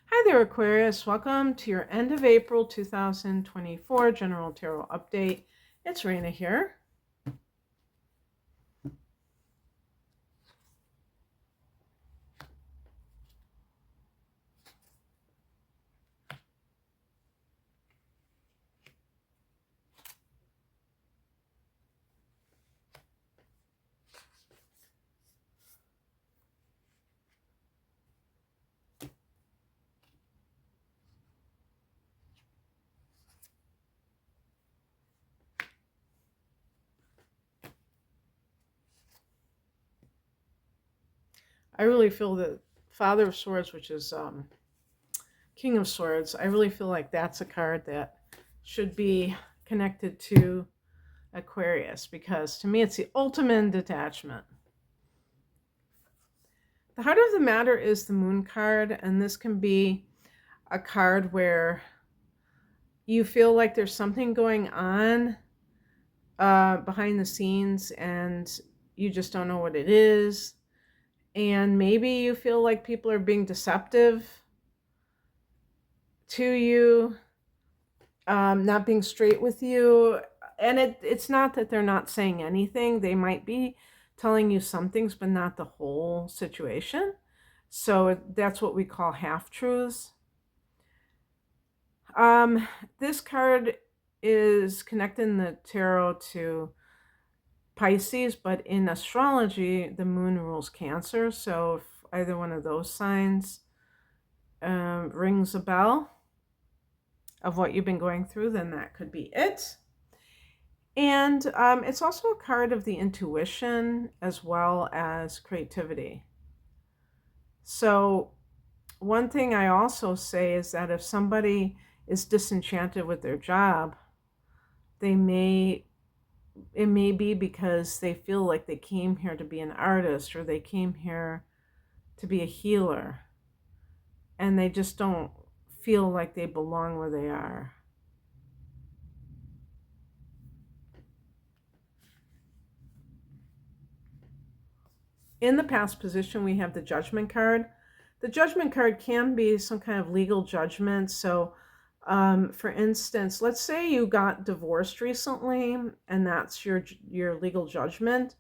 Hi there, Aquarius. Welcome to your end of April 2024 General Tarot Update. It's Raina here. I really feel that Father of Swords, which is King of Swords, I really feel like that's a card that should be connected to Aquarius because to me it's the ultimate detachment. The heart of the matter is the Moon card, and this can be a card where you feel like there's something going on behind the scenes and you just don't know what it is. And maybe you feel like people are being deceptive to you, not being straight with you. And it's not that they're not saying anything. They might be telling you some things, but not the whole situation. So that's what we call half-truths. This card is connecting the tarot to Pisces, but in astrology, the moon rules Cancer. So if either one of those signs rings a bell of what you've been going through, then that could be it. And it's also a card of the intuition as well as creativity. So one thing I also say is that if somebody is disenchanted with their job, it may be because they feel like they came here to be an artist or they came here to be a healer and they just don't feel like they belong where they are. In the past position, we have the Judgment card. The Judgment card can be some kind of legal judgment. So, for instance, let's say you got divorced recently and that's your legal judgment.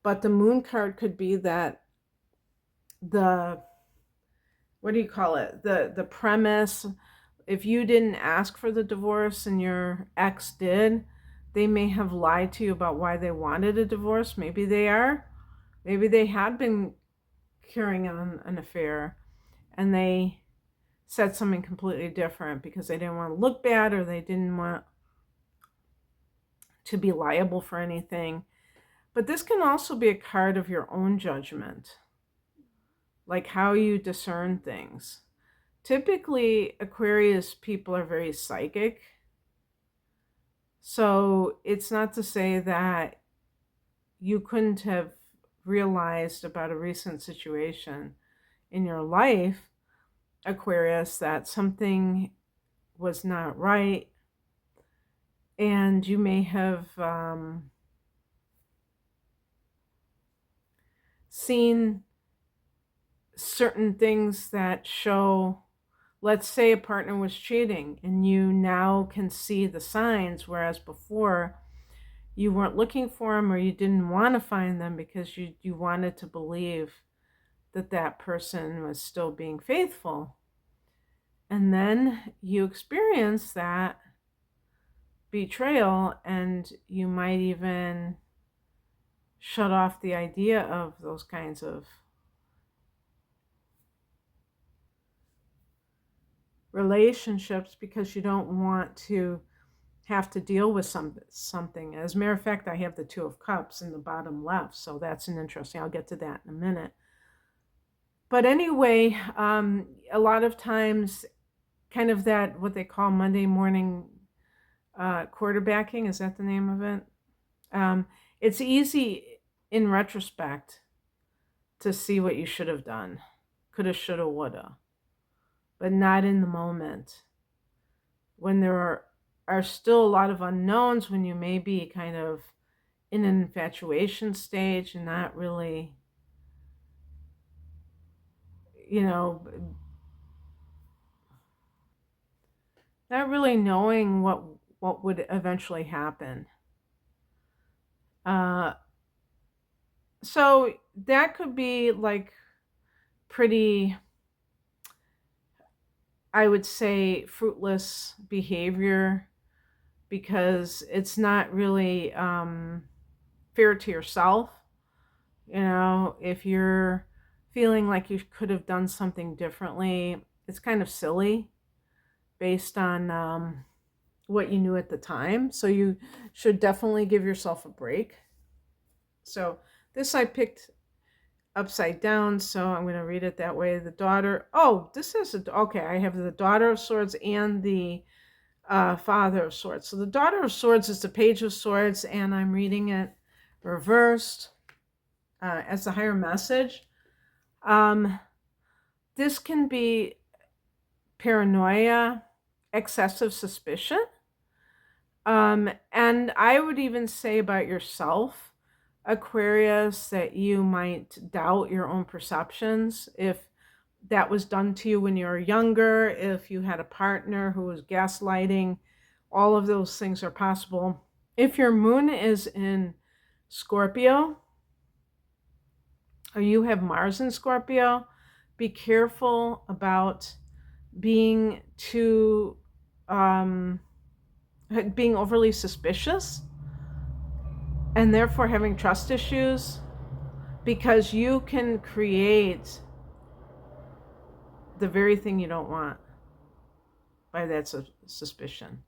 But the Moon card could be that what do you call it? The premise, if you didn't ask for the divorce and your ex did, they may have lied to you about why they wanted a divorce. Maybe they had been carrying on an affair and they said something completely different because they didn't want to look bad or they didn't want to be liable for anything. But this can also be a card of your own judgment, like how you discern things. Typically, Aquarius people are very psychic. So it's not to say that you couldn't have realized about a recent situation in your life, Aquarius, that something was not right. And you may have seen certain things that show, let's say a partner was cheating and you now can see the signs, whereas before you weren't looking for them or you didn't want to find them because you wanted to believe that that person was still being faithful. And then you experience that betrayal and you might even shut off the idea of those kinds of relationships because you don't want to have to deal with something. As a matter of fact, I have the Two of Cups in the bottom left, so that's an interesting. I'll get to that in a minute. But anyway, a lot of times, kind of that what they call Monday morning quarterbacking. Is that the name of it? It's easy in retrospect to see what you should have done, coulda, shoulda, woulda, but not in the moment when there are still a lot of unknowns, when you may be kind of in an infatuation stage and not really, you know, not really knowing what would eventually happen. Uh, so that could be like pretty, I would say, fruitless behavior because it's not really fair to yourself. You know, if you're feeling like you could have done something differently, it's kind of silly based on what you knew at the time. So you should definitely give yourself a break. So this I picked upside down, so I'm going to read it that way. The daughter, oh, this is, okay, I have the daughter of swords and the father of swords. So the daughter of swords is the page of swords, and I'm reading it reversed as a higher message. Um, this can be paranoia, excessive suspicion. And I would even say about yourself, Aquarius, that you might doubt your own perceptions if that was done to you when you were younger, if you had a partner who was gaslighting. All of those things are possible. If your moon is in Scorpio, or you have Mars in Scorpio, be careful about being too um, being overly suspicious and therefore having trust issues, because you can create the very thing you don't want by that suspicion.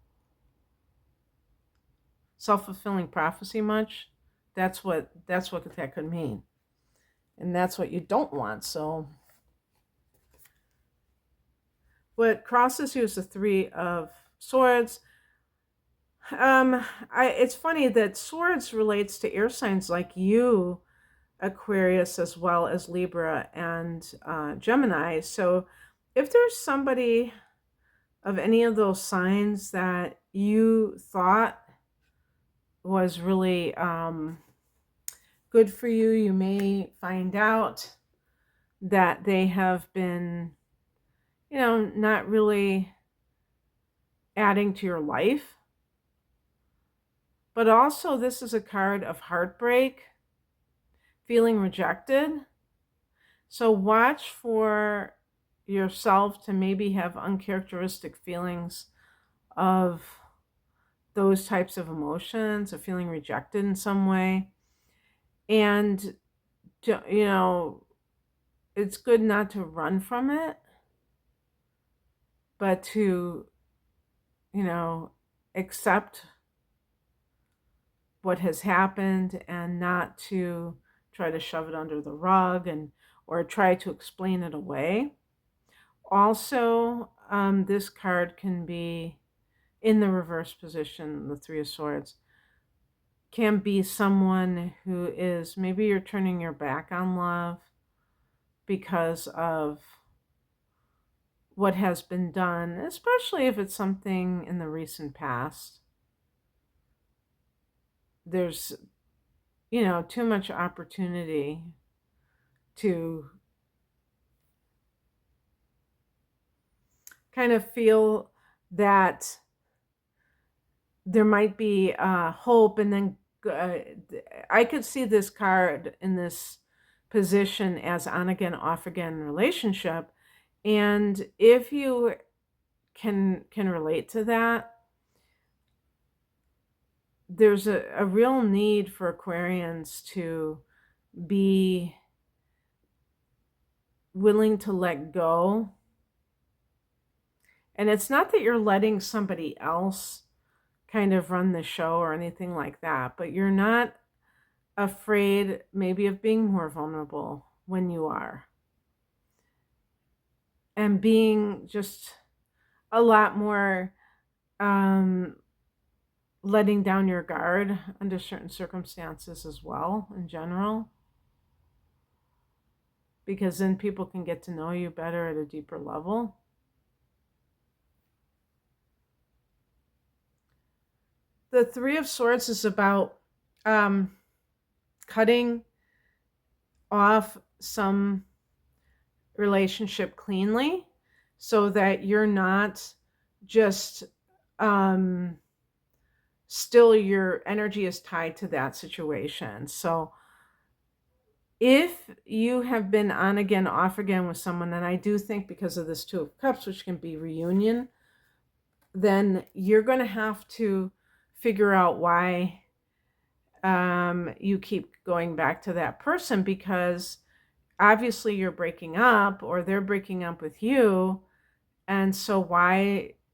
Self-fulfilling prophecy much, that's what that could mean, and that's what you don't want. So what crosses you is the Three of Swords. It's funny that swords relates to air signs like you, Aquarius, as well as Libra and Gemini. So if there's somebody of any of those signs that you thought was really good for you, you may find out that they have been, not really adding to your life. But also, this is a card of heartbreak, feeling rejected. So watch for yourself to maybe have uncharacteristic feelings of those types of emotions, of feeling rejected in some way. And, it's good not to run from it, but to, accept what has happened and not to try to shove it under the rug or try to explain it away. Also, this card can be in the reverse position, the Three of Swords, can be someone who is, maybe you're turning your back on love because of what has been done, especially if it's something in the recent past. There's, too much opportunity to kind of feel that there might be hope, and then I could see this card in this position as on again, off again relationship. And if you can relate to that, there's a real need for Aquarians to be willing to let go. And it's not that you're letting somebody else kind of run the show or anything like that, but you're not afraid maybe of being more vulnerable when you are, and being just a lot more letting down your guard under certain circumstances as well in general, because then people can get to know you better at a deeper level. The Three of Swords is about cutting off some relationship cleanly so that you're not just still your energy is tied to that situation. So if you have been on again, off again with someone, and I do think because of this Two of Cups, which can be reunion, then you're going to have to figure out why you keep going back to that person, because obviously you're breaking up or they're breaking up with you. And so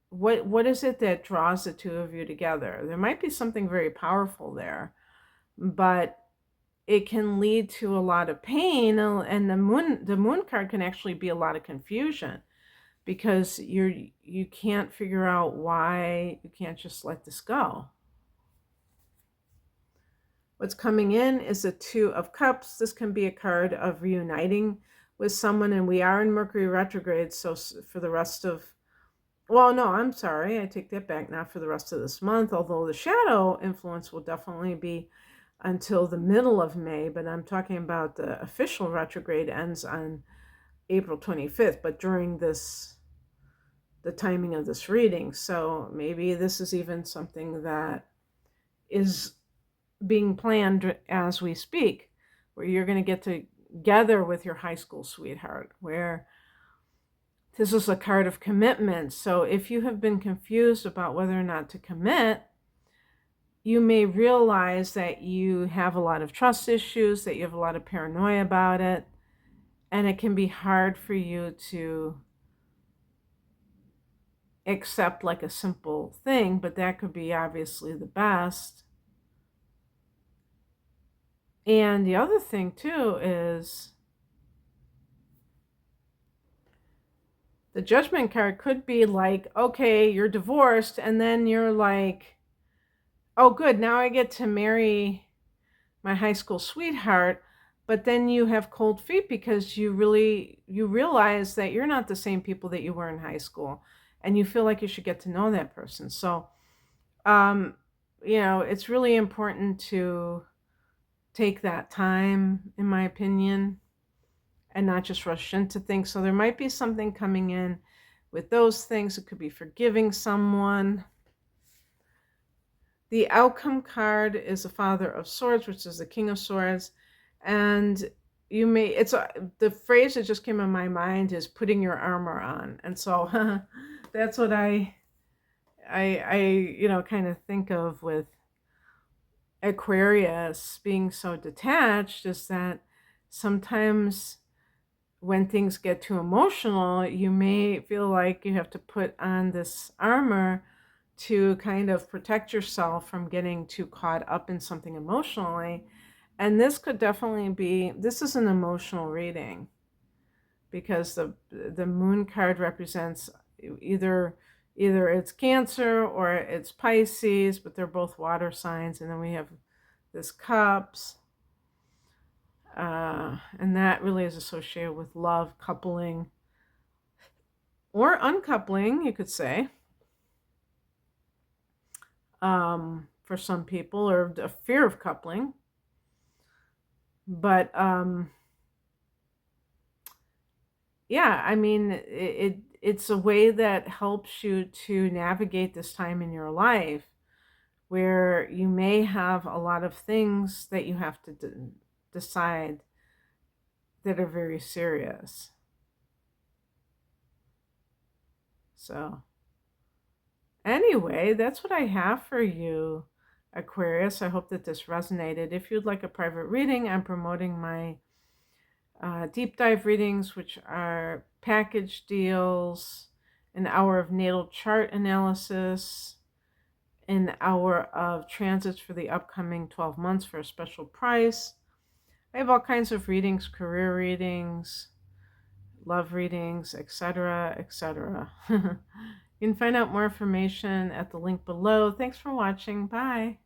what is it that draws the two of you together? There might be something very powerful there, but it can lead to a lot of pain, and the moon card can actually be a lot of confusion, because you can't figure out why you can't just let this go. What's coming in is the Two of Cups. This can be a card of reuniting with someone, and we are in Mercury retrograde, so for the rest of, well, no, I'm sorry, I take that back, not for the rest of this month, although the shadow influence will definitely be until the middle of May, but I'm talking about the official retrograde ends on April 25th, but during the timing of this reading. So maybe this is even something that is being planned as we speak, where you're going to get together with your high school sweetheart, where this is a card of commitment. So if you have been confused about whether or not to commit, you may realize that you have a lot of trust issues, that you have a lot of paranoia about it, and it can be hard for you to accept like a simple thing, but that could be obviously the best. And the other thing too is the Judgment card could be like, okay, you're divorced, and then you're like, oh good, now I get to marry my high school sweetheart, but then you have cold feet because you realize that you're not the same people that you were in high school, and you feel like you should get to know that person. So it's really important to take that time, in my opinion, and not just rush into things. So there might be something coming in with those things. It could be forgiving someone. The outcome card is the Father of Swords, which is the King of Swords. And the phrase that just came in my mind is putting your armor on. And so that's what I kind of think of with Aquarius being so detached, is that sometimes when things get too emotional, you may feel like you have to put on this armor to kind of protect yourself from getting too caught up in something emotionally. And this could definitely be, this is an emotional reading, because the moon card represents either it's Cancer or it's Pisces, but they're both water signs. And then we have this Cups, and that really is associated with love, coupling, or uncoupling, you could say, for some people, or a fear of coupling. But yeah, I mean, it's a way that helps you to navigate this time in your life where you may have a lot of things that you have to decide that are very serious. So anyway, that's what I have for you, Aquarius. I hope that this resonated. If you'd like a private reading, I'm promoting my deep dive readings, which are package deals, an hour of natal chart analysis, an hour of transits for the upcoming 12 months for a special price. I have all kinds of readings, career readings, love readings, etc., etc. You can find out more information at the link below. Thanks for watching. Bye.